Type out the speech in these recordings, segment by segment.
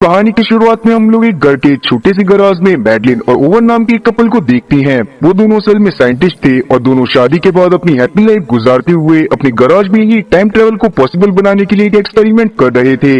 कहानी की शुरुआत में हम लोग एक घर के छोटे से गराज में मैडलिन और ओवन नाम के एक कपल को देखते हैं। वो दोनों असल में साइंटिस्ट थे और दोनों शादी के बाद अपनी हैप्पी लाइफ गुजारते हुए अपने गराज में ही टाइम ट्रेवल को पॉसिबल बनाने के लिए एक एक्सपेरिमेंट कर रहे थे।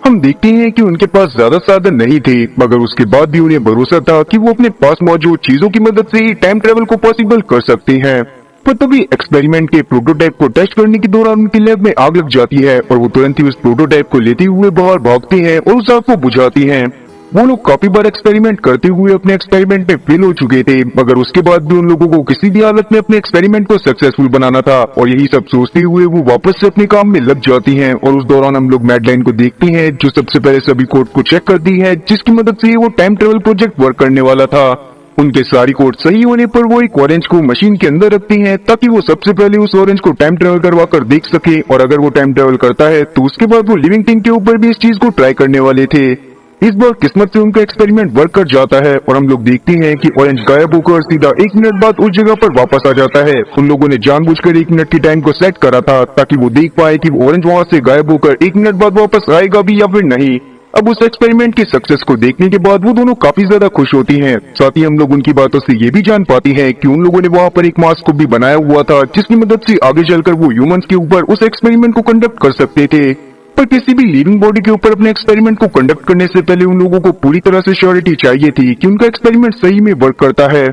हम देखते हैं कि उनके पास ज्यादा साधन नहीं थे, मगर उसके बाद भी उन्हें भरोसा था कि वो अपने पास मौजूद चीजों की मदद से ही टाइम ट्रेवल को पॉसिबल कर सकते हैं। पर तभी एक्सपेरिमेंट के प्रोटोटाइप को टेस्ट करने के दौरान उनकी लैब में आग लग जाती है और वो तुरंत ही उस प्रोटोटाइप को लेते हुए बाहर भागते हैं और उस आग को बुझाती हैं। वो लोग काफी बार एक्सपेरिमेंट करते हुए अपने एक्सपेरिमेंट में फेल हो चुके थे, मगर उसके बाद भी उन लोगों को किसी भी हालत में अपने एक्सपेरिमेंट को सक्सेसफुल बनाना था और यही सब सोचते हुए वो वापस से अपने काम में लग जाती हैं। और उस दौरान हम लोग मैडलाइन को देखते हैं जो सबसे पहले सभी कोड को चेक करती है, जिसकी मदद से वो टाइम ट्रेवल प्रोजेक्ट वर्क करने वाला था। उनके सारी कोड सही होने पर वो एक ऑरेंज को मशीन के अंदर रखती हैं ताकि वो सबसे पहले उस ऑरेंज को टाइम ट्रेवल करवा कर देख सके, और अगर वो टाइम ट्रेवल करता है तो उसके बाद वो लिविंग थिंग के ऊपर भी इस चीज को ट्राई करने वाले थे। इस बार किस्मत से उनका एक्सपेरिमेंट वर्क कर जाता है और हम लोग देखते हैं कि ऑरेंज गायब होकर सीधा 1 मिनट बाद उस जगह पर वापस आ जाता है। उन लोगों ने जानबूझकर 1 मिनट की टाइम को सेट करा था ताकि वो देख पाए कि वो ऑरेंज वहां से गायब होकर 1 मिनट बाद वापस आएगा भी या फिर नहीं। अब उस एक्सपेरिमेंट की सक्सेस को देखने के बाद वो दोनों काफी ज्यादा खुश होती हैं। साथ ही हम लोग उनकी बातों से ये भी जान पाती हैं कि उन लोगों ने वहाँ पर एक मास्क को भी बनाया हुआ था, जिसकी मदद से आगे चलकर वो ह्यूमंस के ऊपर उस एक्सपेरिमेंट को कंडक्ट कर सकते थे। पर किसी भी लिविंग बॉडी के ऊपर अपने एक्सपेरिमेंट को कंडक्ट करने से पहले उन लोगों को पूरी तरह से श्योरिटी चाहिए थी कि उनका एक्सपेरिमेंट सही में वर्क करता है।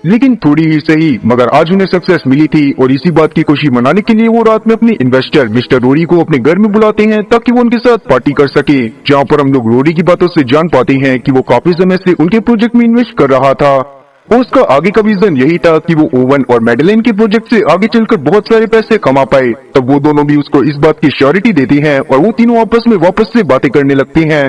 लेकिन थोड़ी ही सही, मगर आज उन्हें सक्सेस मिली थी और इसी बात की खुशी मनाने के लिए वो रात में अपने इन्वेस्टर मिस्टर रोरी को अपने घर में बुलाते हैं ताकि वो उनके साथ पार्टी कर सके। जहाँ पर हम लोग रोरी की बातों से जान पाते हैं कि वो काफी समय से उनके प्रोजेक्ट में इन्वेस्ट कर रहा था और उसका आगे का विजन यही था कि वो ओवन और मैडलेन के प्रोजेक्ट से आगे चलकर बहुत सारे पैसे कमा पाए। तब वो दोनों भी उसको इस बात की श्योरिटी देती हैं और वो तीनों आपस में वापस से बातें करने लगते हैं।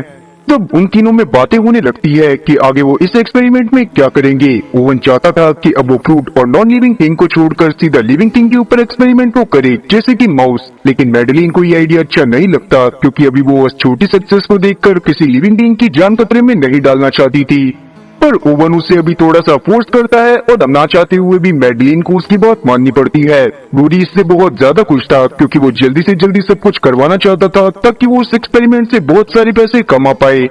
तब उन तीनों में बातें होने लगती है कि आगे वो इस एक्सपेरिमेंट में क्या करेंगे। ओवन चाहता था कि अब वो फ्रूट और नॉन लिविंग थिंग को छोड़कर सीधा लिविंग थिंग के ऊपर एक्सपेरिमेंट को करे, जैसे कि माउस। लेकिन मैडलिन को ये आइडिया अच्छा नहीं लगता क्योंकि अभी वो उस छोटी सक्सेस को देखकर किसी लिविंग थिंग की जान खतरे में नहीं डालना चाहती थी। पर ओवन उसे अभी थोड़ा सा फोर्स करता है और अब ना चाहते हुए भी मैडलिन को उसकी बात माननी पड़ती है। रूडी इससे बहुत ज्यादा खुश था क्योंकि वो जल्दी से जल्दी सब कुछ करवाना चाहता था ताकि वो उस एक्सपेरिमेंट से बहुत सारे पैसे कमा पाए।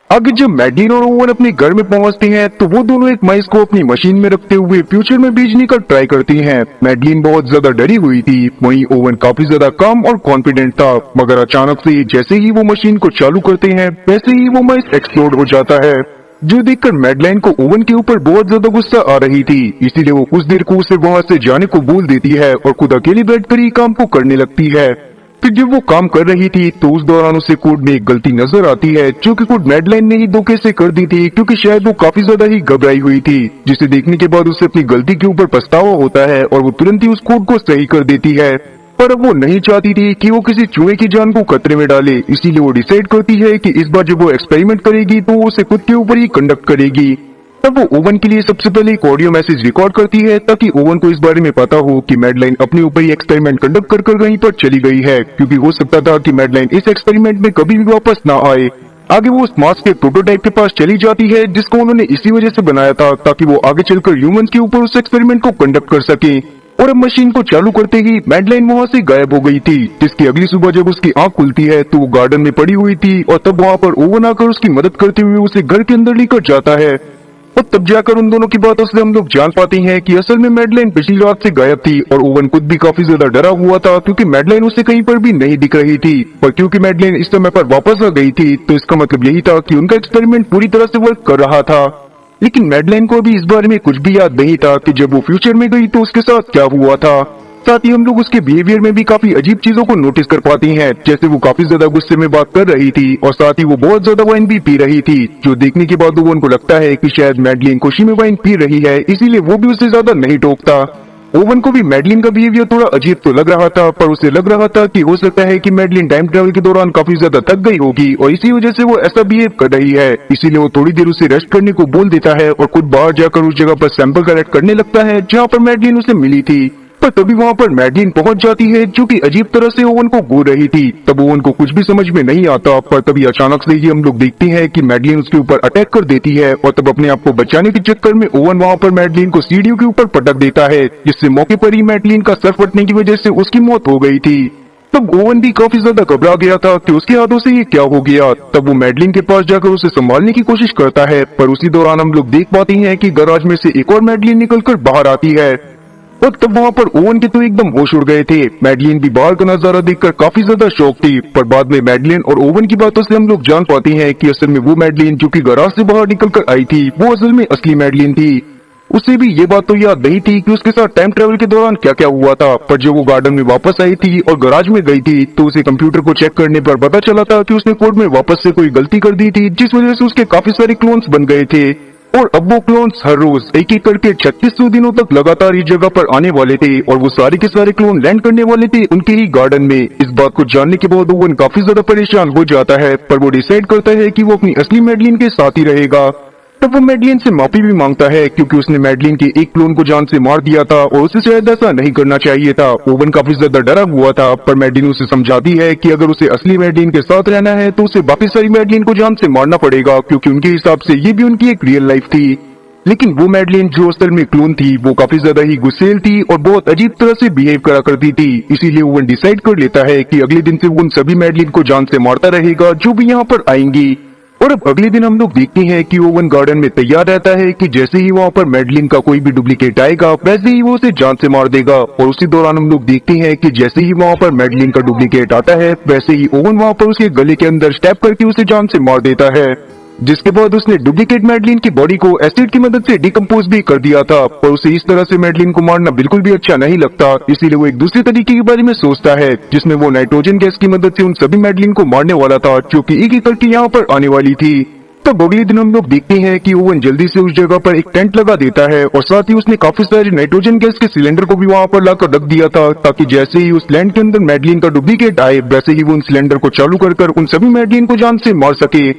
आगे जब मैडलिन और ओवन अपने घर में पहुंचते हैं तो वो दोनों एक माइस को अपनी मशीन में रखते हुए फ्यूचर में भेजने का ट्राई करती हैं। मैडलिन बहुत ज्यादा डरी हुई थी, वहीं ओवन काफी ज्यादा काम और कॉन्फिडेंट था, मगर अचानक से जैसे ही वो मशीन को चालू करते हैं वैसे ही वो माइस एक्सप्लोड हो जाता है, जो देखकर मैडलाइन को ओवन के ऊपर बहुत ज्यादा गुस्सा आ रही थी। इसीलिए वो कुछ देर को उसे वहां से जाने को बोल देती है और खुद अकेली बैठकर ही काम को करने लगती है। फिर जब वो काम कर रही थी तो उस दौरान उसे कोड में एक गलती नजर आती है, जो कि कोड मैडलाइन ने ही धोखे से कर दी थी क्योंकि शायद वो काफी ज्यादा ही घबराई हुई थी, जिसे देखने के बाद उसे अपनी गलती के ऊपर पछतावा होता है और वो तुरंत ही उस कोड को सही कर देती है। पर अब वो नहीं चाहती थी कि वो किसी चूहे की जान को खतरे में डाले, इसीलिए वो डिसाइड करती है कि इस बार जब वो एक्सपेरिमेंट करेगी तो वो उसे खुद के ऊपर ही कंडक्ट करेगी। तब वो ओवन के लिए सबसे पहले एक ऑडियो मैसेज रिकॉर्ड करती है ताकि ओवन को इस बारे में पता हो कि मैडलाइन अपने ऊपर ही एक्सपेरिमेंट कंडक्ट कर कहीं पर चली गई है, क्योंकि हो सकता था कि मैडलाइन इस एक्सपेरिमेंट में कभी भी वापस ना आए। आगे वो उस मास्क के प्रोटोटाइप के पास चली जाती है जिसको उन्होंने इसी वजह से बनाया था ताकि वो आगे चलकर ह्यूमंस के ऊपर उस एक्सपेरिमेंट को कंडक्ट कर सके। और अब मशीन को चालू करते ही मैडलाइन वहाँ से गायब हो गई थी, जिसकी अगली सुबह जब उसकी आंख खुलती है तो वो गार्डन में पड़ी हुई थी और तब वहाँ पर ओवन आकर उसकी मदद करते हुए उसे घर के अंदर लेकर जाता है। और तब जाकर उन दोनों की बातों से हम लोग जान पाते हैं कि असल में मैडलाइन पिछली रात से गायब थी और ओवन खुद भी काफी ज्यादा डरा हुआ था क्योंकि मैडलाइन उसे कहीं पर भी नहीं दिख रही थी। पर क्योंकि मैडलाइन इस समय पर वापस आ गई थी तो इसका मतलब यही था कि उनका एक्सपेरिमेंट पूरी तरह से वर्क कर रहा था। लेकिन मैडलाइन को अभी इस बारे में कुछ भी याद नहीं था कि जब वो फ्यूचर में गई तो उसके साथ क्या हुआ था। साथ ही हम लोग उसके बिहेवियर में भी काफी अजीब चीजों को नोटिस कर पाते हैं, जैसे वो काफी ज्यादा गुस्से में बात कर रही थी और साथ ही वो बहुत ज्यादा वाइन भी पी रही थी, जो देखने के बाद ओवन को लगता है कि शायद मैडलिन खुशी में वाइन पी रही है, इसीलिए वो भी उससे ज्यादा नहीं टोकता। ओवन को भी मैडलिन का बिहेवियर थोड़ा अजीब तो लग रहा था, पर उसे लग रहा था कि हो सकता है कि मैडलिन टाइम ट्रेवल के दौरान काफी ज्यादा थक गई होगी और इसी वजह से वो ऐसा बिहेव कर रही है। इसीलिए वो थोड़ी देर उसे रेस्ट करने को बोल देता है और खुद बाहर जाकर उस जगह पर सैंपल कलेक्ट करने लगता है जहाँ पर मैडलिन उसे मिली थी। पर तभी वहाँ पर मैडलिन पहुंच जाती है जो कि अजीब तरह से ओवन को घूर रही थी। तब ओवन को कुछ भी समझ में नहीं आता, पर तभी अचानक से ही हम लोग देखते हैं कि मैडलिन उसके ऊपर अटैक कर देती है और तब अपने आप को बचाने के चक्कर में ओवन वहाँ पर मैडलिन को सीढ़ियों के ऊपर पटक देता है, जिससे मौके पर ही मैडलिन का सर फटने की वजह से उसकी मौत हो गई थी। तब ओवन भी काफी ज्यादा घबरा गया था कि उसके हाथों से ये क्या हो गया। तब वो मैडलिन के पास जाकर उसे संभालने की कोशिश करता है, पर उसी दौरान हम लोग देख पाते हैं कि गैराज में से एक और मैडलिन निकलकर बाहर आती है। और तब वहाँ पर ओवन के तो एकदम होश उड़ गए थे। मैडलिन भी बाहर का नजारा देखकर काफी ज्यादा शौक थी, पर बाद में मैडलिन और ओवन की बातों से हम लोग जान पाते हैं कि असल में वो मैडलिन जो कि गैराज से बाहर निकलकर आई थी वो असल में असली मैडलिन थी। उसे भी ये बात तो याद नहीं थी कि उसके साथ टाइम ट्रेवल के दौरान क्या क्या हुआ था, पर जब वो गार्डन में वापस आई थी और गैराज में गई थी तो उसे कंप्यूटर को चेक करने पर पता चला था कि उसने कोड में वापस से कोई गलती कर दी थी, जिस वजह से उसके काफी सारे क्लोन्स बन गए थे। और अब वो क्लोन्स हर रोज एक एक करके 3600 दिनों तक लगातार इस जगह पर आने वाले थे और वो सारे के सारे क्लोन लैंड करने वाले थे उनके ही गार्डन में। इस बात को जानने के बाद ओवन काफी ज्यादा परेशान हो जाता है, पर वो डिसाइड करता है कि वो अपनी असली मैडलिन के साथ ही रहेगा। तब वो मैडलिन से माफी भी मांगता है क्योंकि उसने मैडलिन के एक क्लोन को जान से मार दिया था और उसे शायद ऐसा नहीं करना चाहिए था। ओवन काफी ज्यादा डरा हुआ था, पर मैडलिन उसे समझाती है कि अगर उसे असली मैडलिन के साथ रहना है तो उसे बाकी सारी मैडलिन को जान से मारना पड़ेगा, क्योंकि उनके हिसाब से ये भी उनकी एक रियल लाइफ थी। लेकिन वो मैडलिन जो असल में क्लोन थी वो काफी ज्यादा ही गुस्सेल थी और बहुत अजीब तरह से बिहेव करा करती थी। इसीलिए ओवन डिसाइड कर लेता है कि अगले दिन से वो उन सभी मैडलिन को जान से मारता रहेगा जो भी यहाँ पर आएंगी। और अब अगले दिन हम लोग देखते हैं कि ओवन गार्डन में तैयार रहता है कि जैसे ही वहाँ पर मैडलिन का कोई भी डुप्लीकेट आएगा वैसे ही वो उसे जान से मार देगा। और उसी दौरान हम लोग देखते हैं कि जैसे ही वहाँ पर मैडलिन का डुप्लीकेट आता है वैसे ही ओवन वहाँ पर उसके गले के अंदर स्टैप करके उसे जान से मार देता है, जिसके बाद उसने डुप्लीकेट मैडलिन की बॉडी को एसिड की मदद से डिकम्पोज भी कर दिया था। पर उसे इस तरह से मैडलिन को मारना बिल्कुल भी अच्छा नहीं लगता, इसीलिए वो एक दूसरे तरीके के बारे में सोचता है जिसमें वो नाइट्रोजन गैस की मदद से उन सभी मैडलिन को मारने वाला था जो कि एक एक करके यहाँ पर आने वाली थी। तब अगले दिन हम लोग देखते हैं कि ओवन जल्दी से उस जगह पर एक टेंट लगा देता है और साथ ही उसने काफी सारे नाइट्रोजन गैस के सिलेंडर को भी वहाँ पर लाकर रख दिया था, ताकि जैसे ही उस लैंड के अंदर मैडलिन का डुप्लीकेट आए वैसे ही वो उन सिलेंडर को चालू कर उन सभी मैडलिन को जान से मार सके।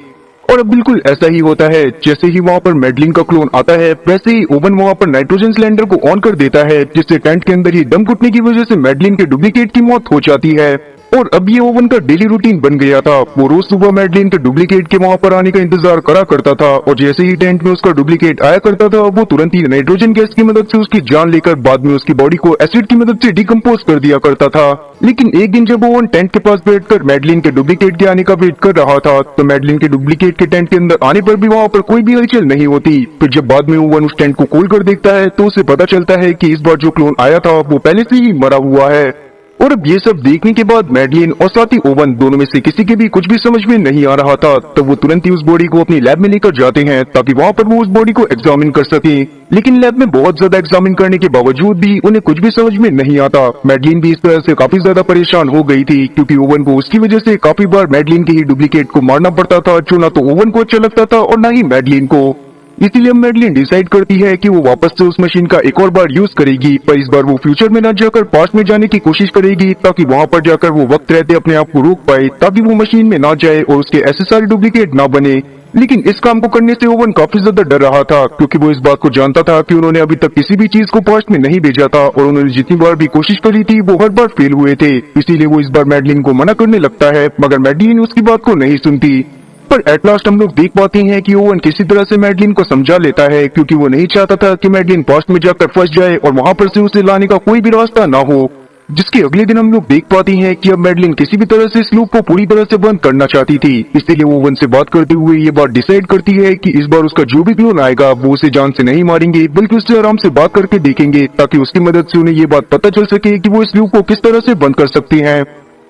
और अब बिल्कुल ऐसा ही होता है, जैसे ही वहाँ पर मैडलिन का क्लोन आता है वैसे ही ओवन वहाँ पर नाइट्रोजन सिलेंडर को ऑन कर देता है, जिससे टेंट के अंदर ही दम घुटने की वजह से मैडलिन के डुप्लीकेट की मौत हो जाती है। और अब ये ओवन का डेली रूटीन बन गया था। वो रोज सुबह मैडलिन के डुप्लीकेट के वहाँ पर आने का इंतजार करा करता था और जैसे ही टेंट में उसका डुप्लीकेट आया करता था वो तुरंत ही नाइट्रोजन गैस की मदद से उसकी जान लेकर बाद में उसकी बॉडी को एसिड की मदद से डिकम्पोज कर दिया करता था। लेकिन एक दिन जब ओवन टेंट के पास बैठकर मैडलिन के डुप्लीकेट के आने का वेट कर रहा था तो मैडलिन के डुप्लीकेट के टेंट के अंदर आने पर भी वहाँ पर कोई भी हलचल नहीं होती। फिर जब बाद में ओवन उस टेंट को खोल कर देखता है तो उसे पता चलता है कि इस बार जो क्लोन आया था वो पहले से ही मरा हुआ है। और अब ये सब देखने के बाद मैडलिन और साथ ही ओवन दोनों में से किसी के भी कुछ भी समझ में नहीं आ रहा था। तब वो तुरंत ही उस बॉडी को अपनी लैब में लेकर जाते हैं ताकि वहाँ पर वो उस बॉडी को एग्जामिन कर सके। लेकिन लैब में बहुत ज्यादा एग्जामिन करने के बावजूद भी उन्हें कुछ भी समझ में नहीं आता। मैडलिन भी इस तरह से काफी ज्यादा परेशान हो गई थी क्योंकि ओवन को उसकी वजह से काफी बार मैडलिन के ही डुप्लीकेट को मारना पड़ता था, जो ना तो ओवन को अच्छा लगता था और ना ही मैडलिन को। इसीलिए मैडलिन डिसाइड करती है कि वो वापस से उस मशीन का एक और बार यूज करेगी, पर इस बार वो फ्यूचर में न जाकर पास्ट में जाने की कोशिश करेगी ताकि वहाँ पर जाकर वो वक्त रहते अपने आप को रोक पाए, ताकि वो मशीन में ना जाए और उसके ऐसे सारे डुप्लीकेट ना बने। लेकिन इस काम को करने से ओवन काफी ज्यादा डर रहा था क्योंकि वो इस बात को जानता था कि उन्होंने अभी तक किसी भी चीज को पास्ट में नहीं भेजा था और उन्होंने जितनी बार भी कोशिश करी थी वो हर बार फेल हुए थे। इसीलिए वो इस बार मैडलिन को मना करने लगता है, मगर मैडलिन उसकी बात को नहीं सुनती। पर एट लास्ट हम लोग देख पाते हैं कि ओवन किसी तरह से मैडलिन को समझा लेता है क्योंकि वो नहीं चाहता था कि मैडलिन पास्ट में जाकर फंस जाए और वहां पर से उसे लाने का कोई भी रास्ता ना हो। जिसके अगले दिन हम लोग देख पाते हैं कि अब मैडलिन किसी भी तरह से इस लूप को पूरी तरह से बंद करना चाहती थी। इसलिए वो ओवन से बात करते हुए ये बात डिसाइड करती है कि इस बार उसका जो भी क्लोन आएगा वो उसे जान से नहीं मारेंगे बल्कि उससे आराम से बात करके देखेंगे, ताकि उसकी मदद से उन्हें ये बात पता चल सके कि वो इस लूप को किस तरह से बंद कर सकते हैं।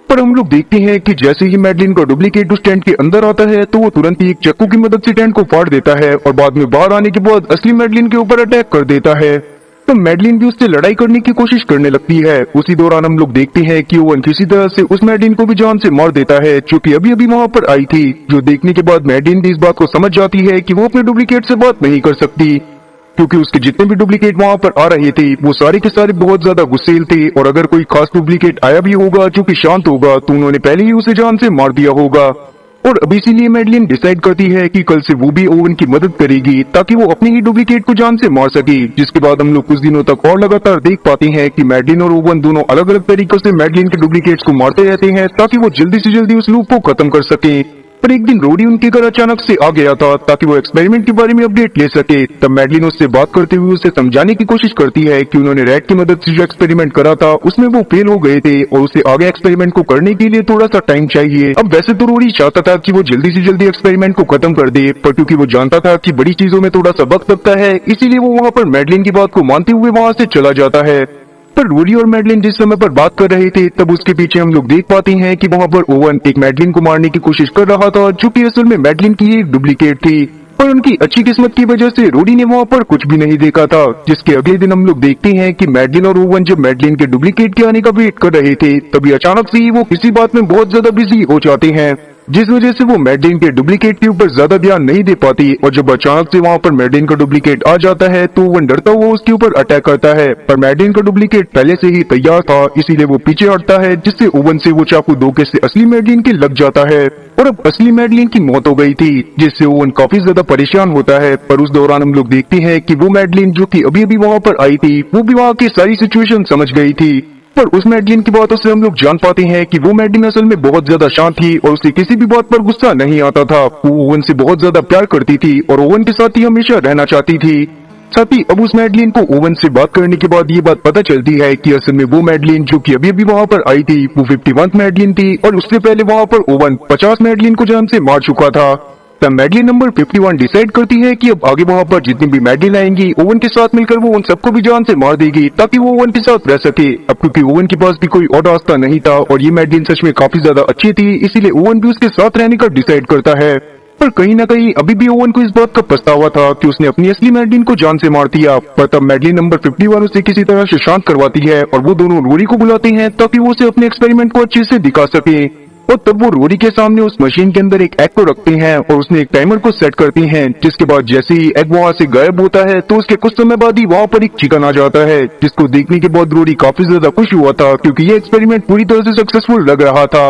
पर हम लोग देखते हैं कि जैसे ही मैडलिन का डुप्लीकेट उस टेंट के अंदर आता है तो वो तुरंत ही एक चाकू की मदद से टेंट को फाड़ देता है और बाद में बाहर आने के बाद असली मैडलिन के ऊपर अटैक कर देता है। तो मैडलिन भी उससे लड़ाई करने की कोशिश करने लगती है। उसी दौरान हम लोग देखते हैं कि ओवन किसी तरह से उस मैडलिन को भी जान से मार देता है जो कि अभी अभी वहां पर आई थी, जो देखने के बाद मैडलिन भी इस बात को समझ जाती है कि वो अपने डुप्लीकेट से बात नहीं कर सकती क्योंकि उसके जितने भी डुप्लीकेट वहां पर आ रहे थे वो सारे के सारे बहुत ज्यादा गुस्सेल थे और अगर कोई खास डुप्लीकेट आया भी होगा जो कि शांत होगा तो उन्होंने पहले ही उसे जान से मार दिया होगा। और अब इसीलिए मैडलिन डिसाइड करती है कि कल से वो भी ओवन की मदद करेगी ताकि वो अपने ही डुप्लीकेट को जान से मार सके। जिसके बाद हम लोग कुछ दिनों तक और लगातार देख पाते हैं कि मैडलिन और ओवन दोनों अलग अलग तरीकों से मैडलिन के डुप्लीकेट्स को मारते रहते हैं ताकि वो जल्दी से जल्दी उस लूप को खत्म कर सके। पर एक दिन रोडी उनके घर अचानक से आ गया था ताकि वो एक्सपेरिमेंट के बारे में अपडेट ले सके। तब मैडलिन उससे बात करते हुए उसे समझाने की कोशिश करती है कि उन्होंने रैट की मदद से जो एक्सपेरिमेंट करा था उसमें वो फेल हो गए थे और उसे आगे एक्सपेरिमेंट को करने के लिए थोड़ा सा टाइम चाहिए। अब वैसे तो रोडी चाहता था कि वो जल्दी से जल्दी एक्सपेरिमेंट को खत्म कर दे, पर क्योंकि वो जानता था कि बड़ी चीजों में थोड़ा सा वक्त लगता है, इसीलिए वो वहाँ पर मैडलिन की बात को मानते हुए वहाँ से चला जाता है। पर रोडी और मैडलिन जिस समय पर बात कर रहे थे तब उसके पीछे हम लोग देख पाते हैं कि वहाँ पर ओवन एक मैडलिन को मारने की कोशिश कर रहा था, जो कि असल में मैडलिन की एक डुप्लीकेट थी। पर उनकी अच्छी किस्मत की वजह से रोडी ने वहाँ पर कुछ भी नहीं देखा था। जिसके अगले दिन हम लोग देखते हैं कि मैडलिन और ओवन जब मैडलिन के डुप्लीकेट के आने का वेट कर रहे थे तभी अचानक से ही वो किसी बात में बहुत ज्यादा बिजी हो जाते हैं, जिस वजह से वो मैडलिन के डुप्लीकेट के ऊपर ज्यादा ध्यान नहीं दे पाती। और जब अचानक से वहाँ पर मैडलिन का डुप्लीकेट आ जाता है तो ओवन डरता हुआ उसके ऊपर अटैक करता है, पर मैडलिन का डुप्लीकेट पहले से ही तैयार था, इसीलिए वो पीछे हटता है, जिससे ओवन से वो चाकू धोखे से असली मैडलिन के लग जाता है और अब असली मैडलिन की मौत हो गई थी, जिससे ओवन काफी ज्यादा परेशान होता है। पर उस दौरान हम लोग देखते हैं कि वो मैडलिन जो कि अभी अभी वहाँ पर आई थी वो भी वहाँ की सारी सिचुएशन समझ गई थी। पर उस मैडलिन की बातों से हम लोग जान पाते हैं कि वो मैडलिन असल में बहुत ज्यादा शांत थी और उसे किसी भी बात पर गुस्सा नहीं आता था। वो ओवन से बहुत ज्यादा प्यार करती थी और ओवन के साथ ही हमेशा रहना चाहती थी। साथ ही अब उस मैडलिन को ओवन से बात करने के बाद ये बात पता चलती है कि असल में वो मैडलिन जो कि अभी अभी वहाँ पर आई थी वो 51th मैडलिन थी और उससे पहले वहाँ पर ओवन 50 मैडलिन को जान से मार चुका था। तब मैडलिन नंबर 51 डिसाइड करती है कि अब आगे वहाँ पर जितनी भी मैडलिन आएंगी ओवन के साथ मिलकर वो उन सबको भी जान से मार देगी ताकि वो ओवन के साथ रह सके। अब क्योंकि ओवन के पास भी कोई और रास्ता नहीं था और ये मैडलिन सच में काफी ज्यादा अच्छी थी, इसीलिए ओवन भी उसके साथ रहने का डिसाइड करता है। पर कहीं ना कहीं अभी भी ओवन को इस बात का पछतावा था कि उसने अपनी असली मैडलिन को जान से मार दिया। पर तब मैडलिन नंबर 51 उसे किसी तरह से शांत करवाती है और वो दोनों रोडी को बुलाते हैं ताकि वो उसे अपने एक्सपेरिमेंट को अच्छे से दिखा सके। और तब वो रोडी के सामने उस मशीन के अंदर एक एग को रखते हैं और उसने एक टाइमर को सेट करती हैं, जिसके बाद जैसे ही एग वहाँ से गायब होता है तो उसके कुछ समय बाद ही वहाँ पर एक चिकन आ जाता है, जिसको देखने के बाद रोडी काफी ज्यादा खुश हुआ था क्योंकि ये एक्सपेरिमेंट पूरी तरह से सक्सेसफुल लग रहा था।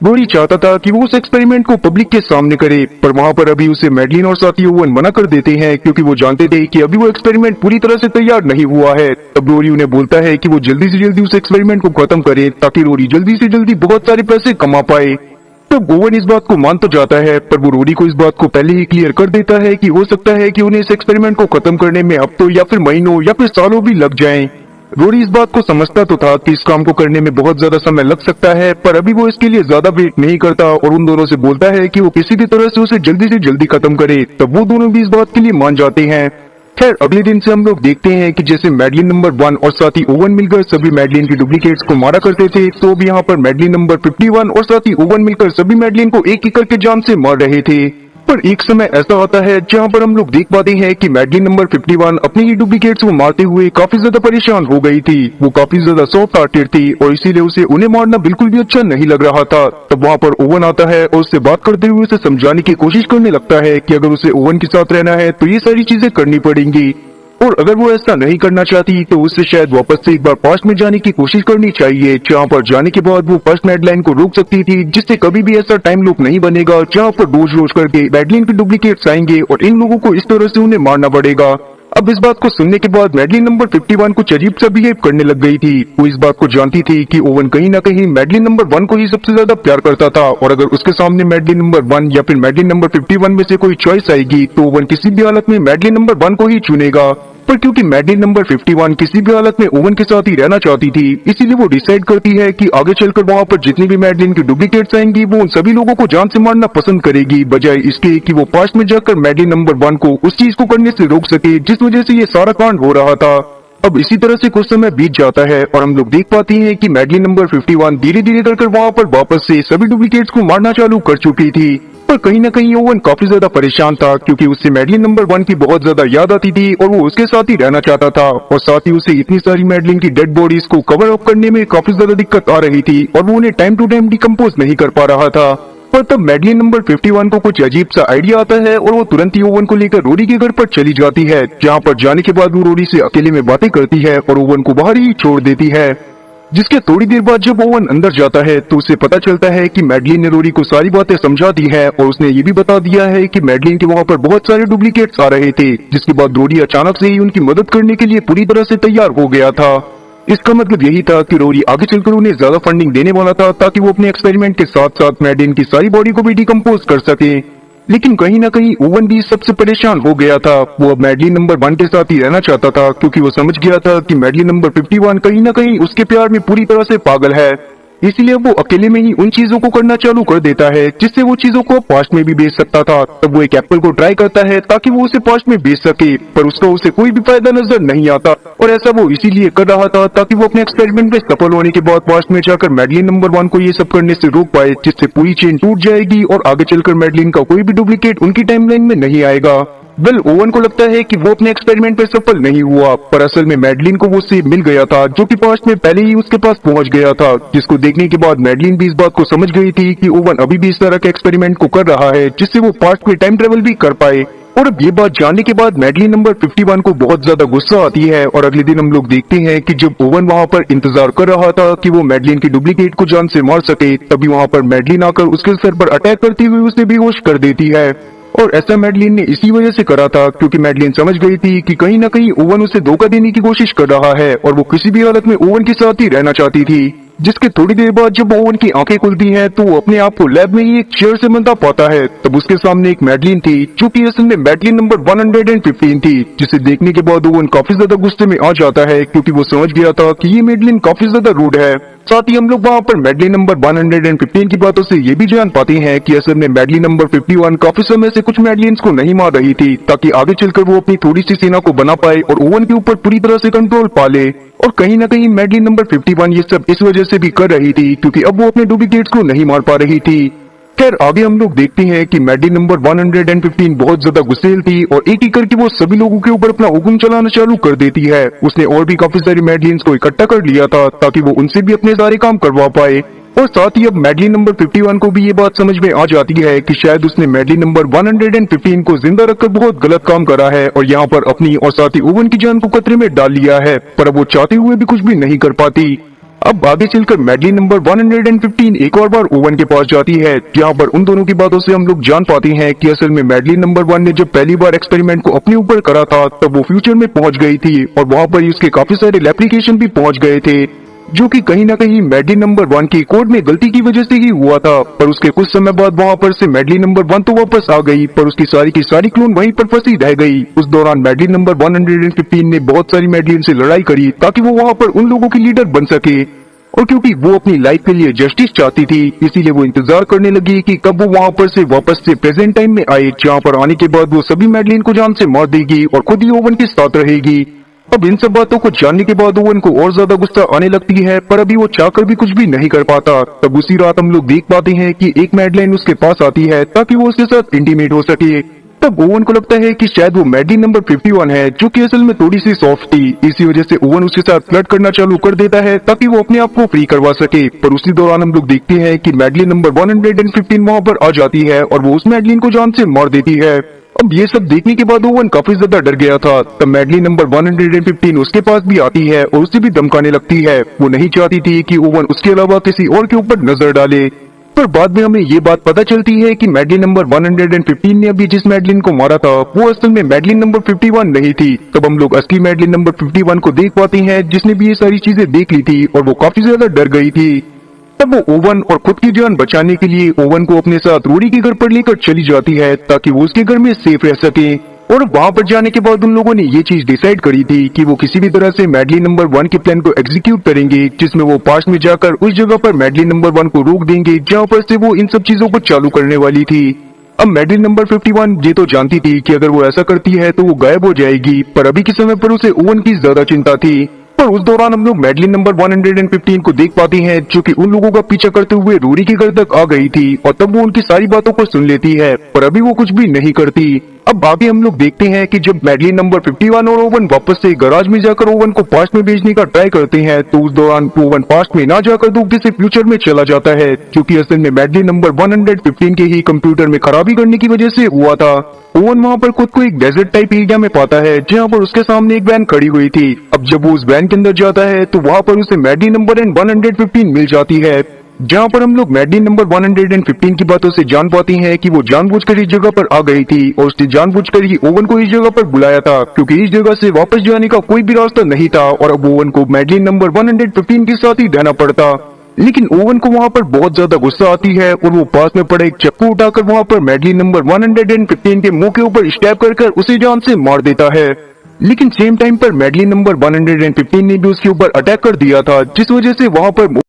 रोडी चाहता था कि वो उस एक्सपेरिमेंट को पब्लिक के सामने करे, पर वहाँ पर अभी उसे मैडलिन और साथी ओवन मना कर देते हैं क्योंकि वो जानते थे कि अभी वो एक्सपेरिमेंट पूरी तरह से तैयार नहीं हुआ है। तब रोडी उन्हें बोलता है कि वो जल्दी से जल्दी उस एक्सपेरिमेंट को खत्म करे ताकि रोडी जल्दी से जल्दी बहुत सारे पैसे कमा पाए। तो ओवन इस बात को मान तो जाता है, पर वो रोडी को इस बात को पहले ही क्लियर कर देता है कि हो सकता है कि उन्हें इस एक्सपेरिमेंट को खत्म करने में हफ्तों या फिर महीनों या फिर सालों भी लग जाएं। रोडी इस बात को समझता तो था कि इस काम को करने में बहुत ज्यादा समय लग सकता है, पर अभी वो इसके लिए ज्यादा वेट नहीं करता और उन दोनों से बोलता है कि वो किसी भी तरह से उसे जल्दी से जल्दी खत्म करे। तब वो दोनों भी इस बात के लिए मान जाते हैं। खैर अगले दिन से हम लोग देखते हैं कि जैसे मैडलिन नंबर 1 और साथी ओवन मिलकर सभी मैडलिन की डुप्लीकेट्स को मारा करते थे, तो अब यहाँ पर मैडलिन नंबर 51 और साथी ओवन मिलकर सभी मैडलिन को एक एक करके जान से मार रहे थे। पर एक समय ऐसा आता है जहाँ पर हम लोग देख पाते हैं कि मैडलिन नंबर 51 अपनी ही डुप्लीकेट्स को मारते हुए काफी ज्यादा परेशान हो गई थी। वो काफी ज्यादा सॉफ्ट हार्टेड थी और इसीलिए उसे उन्हें मारना बिल्कुल भी अच्छा नहीं लग रहा था। तब वहाँ पर ओवन आता है और उससे बात करते हुए उसे समझाने की कोशिश करने लगता है कि अगर उसे ओवन के साथ रहना है तो ये सारी चीजें करनी पड़ेंगी और अगर वो ऐसा नहीं करना चाहती तो उससे शायद वापस से एक बार पास्ट में जाने की कोशिश करनी चाहिए, जहाँ पर जाने के बाद वो फर्स्ट मैडलाइन को रोक सकती थी, जिससे कभी भी ऐसा टाइम लूप नहीं बनेगा जहाँ पर रोज रोज करके मैडलिन के डुप्लीकेट्स आएंगे और इन लोगों को इस तरह से उन्हें मारना पड़ेगा। अब इस बात को सुनने के बाद मैडलिन नंबर 51 कुछ अजीब सा बिहेव करने लग गई थी। वो इस बात को जानती थी कि ओवन कहीं ना कहीं मैडलिन नंबर 1 को ही सबसे ज्यादा प्यार करता था और अगर उसके सामने मैडलिन नंबर 1 या फिर मैडलिन नंबर 51 में से कोई चॉइस आएगी तो ओवन किसी भी हालत में मैडलिन नंबर 1 को ही चुनेगा। पर क्योंकि मैडलिन नंबर 51 किसी भी हालत में ओवन के साथ ही रहना चाहती थी, इसीलिए वो डिसाइड करती है कि आगे चलकर वहाँ पर जितनी भी मैडलिन की डुप्लीकेट्स आएंगी वो उन सभी लोगों को जान से मारना पसंद करेगी, बजाय इसके कि वो पास्ट में जाकर मैडलिन नंबर 1 को उस चीज को करने से रोक सके जिस वजह से ये सारा कांड हो रहा था। अब इसी तरह से कुछ समय बीत जाता है और हम लोग देख पाते हैं कि मैडलिन नंबर 51 धीरे धीरे कर वहाँ पर वापस से सभी डुप्लीकेट्स को मारना चालू कर चुकी थी। पर कहीं ना कहीं ओवन काफी ज्यादा परेशान था क्योंकि उससे मैडलिन नंबर 1 की बहुत ज्यादा याद आती थी और वो उसके साथ ही रहना चाहता था और साथ ही उसे इतनी सारी मैडलिन की डेड बॉडीज को कवर अप करने में काफी ज्यादा दिक्कत आ रही थी और वो उन्हें टाइम टू टाइम डिकम्पोज नहीं कर पा रहा था। पर तब मैडलिन नंबर 51 को कुछ अजीब सा आइडिया आता है और वो तुरंत ही ओवन को लेकर रोडी के घर पर चली जाती है, जहाँ पर जाने के बाद वो रोडी से अकेले में बातें करती है और ओवन को बाहर ही छोड़ देती है। जिसके थोड़ी देर बाद जब ओवन अंदर जाता है तो उसे पता चलता है कि मैडलिन ने रोडी को सारी बातें समझा दी है और उसने ये भी बता दिया है कि मैडलिन के वहाँ पर बहुत सारे डुप्लीकेट्स आ रहे थे, जिसके बाद रोडी अचानक से ही उनकी मदद करने के लिए पूरी तरह से तैयार हो गया था। इसका मतलब यही था कि रोरी आगे चलकर उन्हें ज्यादा फंडिंग देने वाला था ताकि वो अपने एक्सपेरिमेंट के साथ साथ मैडलिन की सारी बॉडी को भी डिकम्पोज कर सके। लेकिन कहीं ना कहीं ओवन भी सबसे परेशान हो गया था। वो अब मैडलिन नंबर 1 के साथ ही रहना चाहता था क्योंकि वो समझ गया था कि मैडलिन नंबर 51 कहीं ना कहीं उसके प्यार में पूरी तरह से पागल है। इसलिए वो अकेले में ही उन चीजों को करना चालू कर देता है जिससे वो चीजों को पास्ट में भी बेच सकता था। तब वो एक एप्पल को ट्राई करता है ताकि वो उसे पास्ट में बेच सके, पर उसका उसे कोई भी फायदा नजर नहीं आता और ऐसा वो इसीलिए कर रहा था ताकि वो अपने एक्सपेरिमेंट में सफल होने के बाद पास्ट में जाकर मैडलिन नंबर 1 को ये सब करने से रोक पाए, जिससे पूरी चेन टूट जाएगी और आगे चलकर मैडलिन का कोई भी डुप्लीकेट उनकी टाइमलाइन में नहीं आएगा। ओवन को लगता है कि वो अपने एक्सपेरिमेंट पे सफल नहीं हुआ, पर असल में मैडलिन को वो सेब मिल गया था जो कि पास्ट में पहले ही उसके पास पहुंच गया था, जिसको देखने के बाद मैडलिन भी इस बात को समझ गई थी कि ओवन अभी भी इस तरह के एक्सपेरिमेंट को कर रहा है जिससे वो पास्ट में टाइम ट्रेवल भी कर पाए। और अब ये बात जानने के बाद मैडलिन नंबर 51 को बहुत ज्यादा गुस्सा आती है और अगले दिन हम लोग देखते हैं कि जब ओवन वहाँ पर इंतजार कर रहा था कि वो मैडलिन की डुप्लीकेट को जान से मार सके, तभी वहाँ पर मैडलिन आकर उसके सर पर अटैक करते हुए उसे बेहोश कर देती है। और ऐसा मैडलिन ने इसी वजह से करा था क्योंकि मैडलिन समझ गई थी कि कहीं ना कहीं ओवन उसे धोखा देने की कोशिश कर रहा है और वो किसी भी हालत में ओवन के साथ ही रहना चाहती थी। जिसके थोड़ी देर बाद जब ओवन की आंखें खुलती हैं तो वो अपने आप को लैब में ही एक चेयर से बंधा पाता है। तब उसके सामने एक मैडलिन थी जो कि असल में मैडलिन नंबर 115 थी, जिसे देखने के बाद ओवन काफी ज्यादा गुस्से में आ जाता है क्योंकि वो समझ गया था कि ये मैडलिन काफी ज्यादा रूड है। साथ ही हम लोग वहाँ पर मैडलिन नंबर 115 की बातों से ये भी जान पाते हैं कि असल में मैडलिन नंबर 51 काफी समय से कुछ मैडलिन्स को नहीं मार रही थी ताकि आगे चलकर वो अपनी थोड़ी सी सेना को बना पाए और ओवन के ऊपर पूरी तरह से कंट्रोल पा ले। और कहीं ना कहीं मैडलिन नंबर 51 ये सब इस वजह से भी कर रही थी क्योंकि अब वो अपने डुप्लीकेट्स को नहीं मार पा रही थी। खैर आगे हम लोग देखते हैं कि मैडलिन नंबर 115 बहुत ज्यादा गुस्सेल थी और एक एक करके वो सभी लोगों के ऊपर अपना हुक्म चलाना चालू कर देती है। उसने और भी काफी सारी मैडलिन्स को इकट्ठा कर लिया था ताकि वो उनसे भी अपने सारे काम करवा पाए। और साथ ही अब मैडलिन नंबर 51 को भी ये बात समझ में आ जाती है कि शायद उसने मैडलिन नंबर 115 को जिंदा रखकर बहुत गलत काम करा है और यहाँ पर अपनी और साथ ही ओवन की जान को खतरे में डाल लिया है, पर अब वो चाहते हुए भी कुछ भी नहीं कर पाती। अब आगे चलकर मैडलिन नंबर 115 एक और बार ओवन के पास जाती है, जहाँ पर उन दोनों की बातों से हम लोग जान पाते हैं कि असल में मैडलिन नंबर 1 ने जब पहली बार एक्सपेरिमेंट को अपने ऊपर करा था तब वो फ्यूचर में पहुंच गई थी और वहाँ पर ही उसके काफी सारे एप्लीकेशन भी पहुंच गए थे, जो कि कहीं ना कहीं मैडलिन नंबर 1 की कोड में गलती की वजह से ही हुआ था। पर उसके कुछ समय बाद वहाँ पर से मैडलिन नंबर 1 तो वापस आ गई, पर उसकी सारी की सारी क्लोन वहीं पर फंसी रह गई। उस दौरान मैडलिन नंबर 115 ने बहुत सारी मैडलिन से लड़ाई करी ताकि वो वहाँ पर उन लोगों की लीडर बन सके, और क्योंकि वो अपनी लाइफ के लिए जस्टिस चाहती थी इसीलिए वो इंतजार करने लगी कि कब वो वहाँ पर से वापस से प्रेजेंट टाइम में आए, जहाँ पर आने के बाद वो सभी मैडलिन को जान से मार देगी और खुद ही ओवन के साथ रहेगी। अब इन सब बातों को जानने के बाद ओवन को और ज्यादा गुस्सा आने लगती है, पर अभी वो चाहकर भी कुछ भी नहीं कर पाता। तब उसी रात हम लोग देख पाते हैं कि एक मैडलिन उसके पास आती है ताकि वो उसके साथ इंटीमेट हो सके। तब ओवन को लगता है कि शायद वो मैडलिन नंबर 51 है, जो कि असल में थोड़ी सी सॉफ्ट थी। इसी वजह से ओवन उसके साथ फ्लर्ट करना चालू कर देता है ताकि वो अपने आप को फ्री करवा सके। पर उसी दौरान हम लोग देखते हैं कि मैडलिन नंबर 115 वहाँ पर आ जाती है और वो उस मैडलिन को जान से मार देती है। अब ये सब देखने के बाद ओवन काफी ज्यादा डर गया था। तब मैडलिन नंबर 115 उसके पास भी आती है और उसे भी धमकाने लगती है। वो नहीं चाहती थी कि ओवन उसके अलावा किसी और के ऊपर नजर डाले, पर बाद में हमें ये बात पता चलती है कि मैडलिन नंबर 115 ने अभी जिस मैडलिन को मारा था वो असल में मैडलिन नंबर 51 नहीं थी। तब हम लोग असली मैडलिन नंबर 51 को देख पाते हैं, जिसने भी ये सारी चीजें देख ली थी और वो काफी ज्यादा डर गई थी। तब वो ओवन और खुद की जान बचाने के लिए ओवन को अपने साथ रोरी के घर पर लेकर चली जाती है ताकि वो उसके घर में सेफ रह सके। और वहाँ पर जाने के बाद उन लोगों ने ये चीज डिसाइड करी थी कि वो किसी भी तरह से मैडलिन नंबर 1 के प्लान को एग्जीक्यूट करेंगे, जिसमें वो पास्ट में जाकर उस जगह पर मैडलिन नंबर 1 को रोक देंगे जहाँ पर से वो इन सब चीजों को चालू करने वाली थी। अब मैडलिन नंबर 51 ये तो जानती थी कि अगर वो ऐसा करती है तो वो गायब हो जाएगी, पर अभी के समय पर उसे ओवन की ज्यादा चिंता थी। पर उस दौरान हम लोग मैडलिन नंबर 115 को देख पाते हैं, जो कि उन लोगों का पीछा करते हुए रोरी के घर तक आ गई थी और तब वो उनकी सारी बातों को सुन लेती है, पर अभी वो कुछ भी नहीं करती। अब आगे हम लोग देखते हैं कि जब मैडलिन नंबर 51 और ओवन वापस से गराज में जाकर ओवन को पास्ट में भेजने का ट्राई करते हैं, तो उस दौरान ओवन पास्ट में ना जाकर दूसरे से फ्यूचर में चला जाता है, क्योंकि असल में मैडलिन नंबर 115 के ही कंप्यूटर में खराबी करने की वजह से हुआ था। ओवन वहाँ पर खुद को एक डेजर्ट टाइप एरिया में पाता है, जहाँ पर उसके सामने एक वैन खड़ी हुई थी। अब जब वो उस वैन के अंदर जाता है तो वहाँ पर उसे मैडलिन नंबर 115 मिल जाती है, जहाँ पर हम लोग मैडलिन नंबर 115 की बातों से जान पाते हैं कि वो जानबूझकर इस जगह पर आ गई थी और उसने जानबूझकर ही ओवन को इस जगह पर बुलाया था, क्योंकि इस जगह से वापस जाने का कोई भी रास्ता नहीं था और अब ओवन को मैडलिन नंबर 115 के साथ ही रहना पड़ता। लेकिन ओवन को वहाँ पर बहुत ज्यादा गुस्सा आती है और वो पास में पड़े एक चक्कू उठाकर वहाँ पर मैडलिन नंबर 115 के मुंह के ऊपर स्टैब कर उसे जान से मार देता है। लेकिन सेम टाइम पर मैडलिन नंबर 115 ने भी उसके ऊपर अटैक कर दिया था, जिस वजह से वहाँ पर